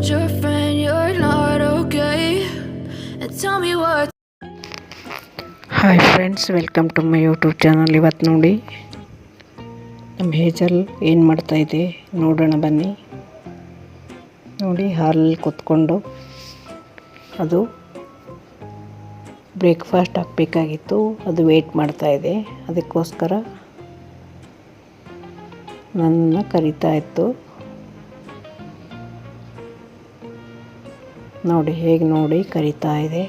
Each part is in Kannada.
told your friend you're not okay and tell me what. Hi friends, welcome to my YouTube channel. ಇವತ್ತು ನೋಡಿ ನಮ್ಮ ಹೇಜಲ್ ಏನು ಮಾಡ್ತಾಯಿದೆ ನೋಡೋಣ ಬನ್ನಿ. ನೋಡಿ, ಹಾಲಲ್ಲಿ ಕೂತ್ಕೊಂಡು ಅದು ಬ್ರೇಕ್ಫಾಸ್ಟ್ ಹಾಕಬೇಕಾಗಿತ್ತು, ಅದು ವೆಯ್ಟ್ ಮಾಡ್ತಾಯಿದೆ. ಅದಕ್ಕೋಸ್ಕರ ನನ್ನ ಕರಿತಾ ಇತ್ತು. ನೋಡಿ ಹೇಗೆ ನೋಡಿ ಕರಿತಾ ಇದೆ.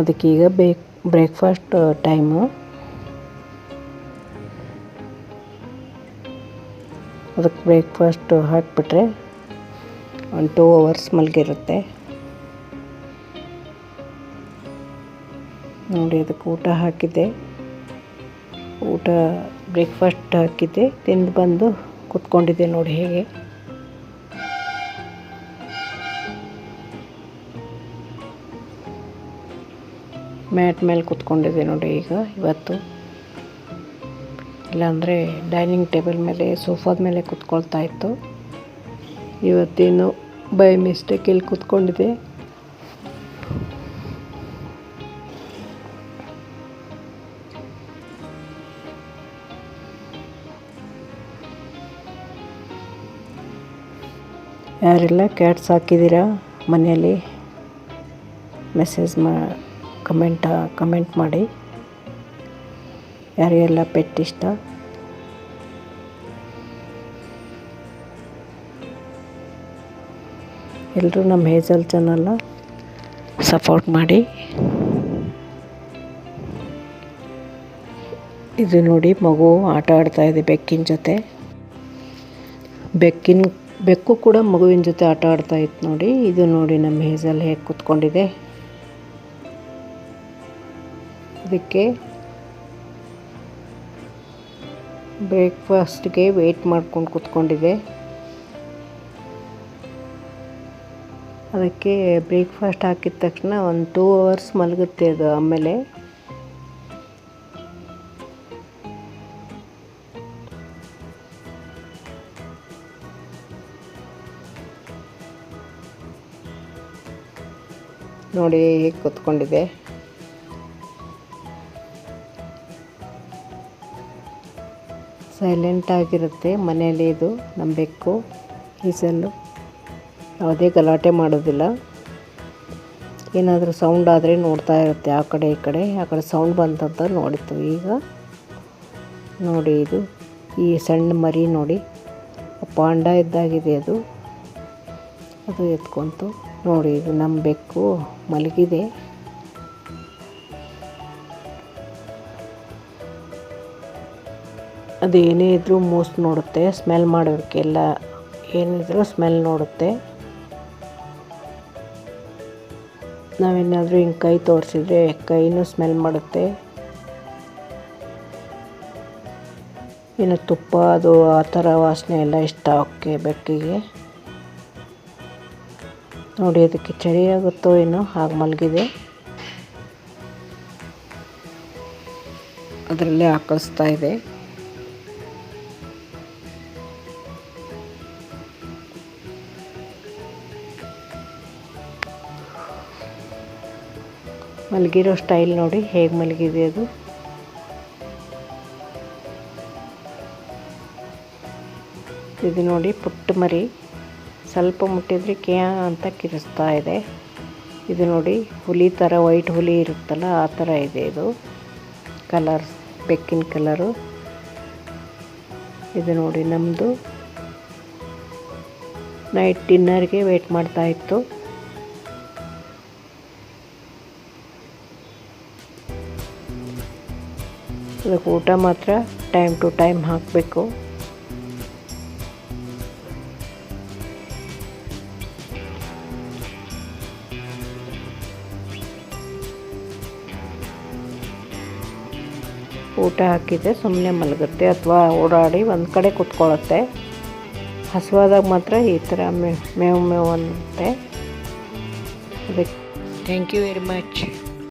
ಅದಕ್ಕೀಗ ಬ್ರೇಕ್ಫಾಸ್ಟ್ ಟೈಮು. ಅದಕ್ಕೆ ಬ್ರೇಕ್ಫಾಸ್ಟ್ ಹಾಕಿಬಿಟ್ರೆ 1-2 hours ಮಲಗಿರುತ್ತೆ. ನೋಡಿ, ಅದಕ್ಕೆ ಊಟ ಹಾಕಿದ್ದೆ, ಬ್ರೇಕ್ಫಾಸ್ಟ್ ಹಾಕಿದ್ದೆ, ತಿಂದು ಬಂದು ಕೂತ್ಕೊಂಡಿದ್ದೆ. ನೋಡಿ ಹೇಗೆ ಮ್ಯಾಟ್ ಮೇಲೆ ಕೂತ್ಕೊಂಡಿದ್ದೆ ನೋಡಿ. ಇವತ್ತು ಇಲ್ಲಾಂದರೆ ಡೈನಿಂಗ್ ಟೇಬಲ್ ಮೇಲೆ, ಸೋಫಾದ ಮೇಲೆ ಕೂತ್ಕೊಳ್ತಾ ಇತ್ತು. ಇವತ್ತೇನು ಬೈ ಮಿಸ್ಟೇಕ್ ಇಲ್ಲಿ ಕೂತ್ಕೊಂಡಿದ್ದೆ. ಯಾರೆಲ್ಲ ಕ್ಯಾಟ್ಸ್ ಹಾಕಿದ್ದೀರಾ ಮನೆಯಲ್ಲಿ ಕಮೆಂಟ್ ಮಾಡಿ. ಯಾರಿಗೆಲ್ಲ ಪೆಟ್ ಇಷ್ಟ? ಎಲ್ಲರೂ ನಮ್ಮ ಹೇಜಲ್ ಚಾನಲ್ನ ಸಪೋರ್ಟ್ ಮಾಡಿ. ಇದು ನೋಡಿ, ಮಗು ಆಟ ಆಡ್ತಾಯಿದೆ ಬೆಕ್ಕಿನ ಜೊತೆ. ಬೆಕ್ಕು ಕೂಡ ಮಗುವಿನ ಜೊತೆ ಆಟ ಆಡ್ತಾಯಿತ್ತು ನೋಡಿ. ಇದು ನೋಡಿ ನಮ್ಮ ಹೇಜಲ್ ಹೇಗೆ ಕೂತ್ಕೊಂಡಿದೆ. ಅದಕ್ಕೆ ಬ್ರೇಕ್ಫಾಸ್ಟ್ಗೆ ವೆಯ್ಟ್ ಮಾಡ್ಕೊಂಡು ಕೂತ್ಕೊಂಡಿದೆ. ಅದಕ್ಕೆ ಬ್ರೇಕ್ಫಾಸ್ಟ್ ಹಾಕಿದ ತಕ್ಷಣ 1-2 hours ಮಲಗುತ್ತೆ ಅದು. ಆಮೇಲೆ ನೋಡಿ ಹೇಗೆ ಕೂತ್ಕೊಂಡಿದೆ. ಸೈಲೆಂಟ್ ಆಗಿರುತ್ತೆ ಮನೆಯಲ್ಲಿ. ಇದು ನಮ್ಮ ಬೆಕ್ಕು ಈಸಲ್ಲು ಯಾವುದೇ ಗಲಾಟೆ ಮಾಡೋದಿಲ್ಲ. ಏನಾದರೂ ಸೌಂಡ್ ಆದರೆ ನೋಡ್ತಾ ಇರುತ್ತೆ, ಆ ಕಡೆ ಈ ಕಡೆ ಸೌಂಡ್ ಬಂತಂತ ನೋಡಿತ್ತು. ಈಗ ನೋಡಿ, ಇದು ಈ ಸಣ್ಣ ಮರಿ ನೋಡಿ, ಪಾಂಡ ಇದ್ದಾಗಿದೆ ಅದು ಎತ್ಕೊಂತು ನೋಡಿ. ಇದು ನಮ್ಮ ಬೆಕ್ಕು ಮಲಗಿದೆ. ಅದು ಏನೇ ಇದ್ರೂ ಮೋಸ್ಟ್ ನೋಡುತ್ತೆ, ಸ್ಮೆಲ್ ಮಾಡಬೇಕೆಲ್ಲ ಏನಿದ್ರೂ ಸ್ಮೆಲ್ ನೋಡುತ್ತೆ. ನಾವೇನಾದರೂ ಹಿಂಗೆ ಕೈ ತೋರಿಸಿದ್ರೆ ಕೈನೂ ಸ್ಮೆಲ್ ಮಾಡುತ್ತೆ. ಇನ್ನು ತುಪ್ಪ ಅದು ಆ ಥರ ವಾಸನೆ ಎಲ್ಲ ಇಷ್ಟ ಅವಕ್ಕೆ, ಬೆಕ್ಕಿಗೆ. ನೋಡಿ, ಅದಕ್ಕೆ ಚಳಿ ಆಗುತ್ತೋ ಏನೋ ಹಾಗೆ ಮಲಗಿದೆ. ಅದರಲ್ಲೇ ಹಾಕಿಸ್ತಾ ಇದೆ. ಮಲಗಿರೋ ಸ್ಟೈಲ್ ನೋಡಿ ಹೇಗೆ ಮಲಗಿದೆ ಅದು. ಇದು ನೋಡಿ, ಪುಟ್ಟ ಮರಿ ಸ್ವಲ್ಪ ಮುಟ್ಟಿದ್ರೆ ಕ್ಯಾ ಅಂತ ಕಿರಿಸ್ತಾ ಇದೆ. ಇದು ನೋಡಿ, ಹುಲಿ ಥರ, ವೈಟ್ ಹುಲಿ ಇರುತ್ತಲ್ಲ ಆ ಥರ ಇದೆ ಇದು ಕಲರ್, ಬೆಕ್ಕಿನ ಕಲರು. ಇದು ನೋಡಿ, ನಮ್ಮದು ನೈಟ್ ಡಿನ್ನರ್ಗೆ ವೆಯ್ಟ್ ಮಾಡ್ತಾಯಿತ್ತು. ಅದಕ್ಕೆ ಊಟ ಮಾತ್ರ ಟೈಮ್ ಟು ಟೈಮ್ ಹಾಕಬೇಕು. ಊಟ ಹಾಕಿದರೆ ಸುಮ್ಮನೆ ಮಲಗುತ್ತೆ ಅಥವಾ ಓಡಾಡಿ ಒಂದು ಕಡೆ ಕೂತ್ಕೊಳ್ಳುತ್ತೆ. ಹಸುವಾದಾಗ ಮಾತ್ರ ಈ ಥರ ಮೇವು ಮೇವು ಅನ್ನುತ್ತೆ. ಅದಕ್ಕೆ ಥ್ಯಾಂಕ್ ಯು ವೆರಿ ಮಚ್.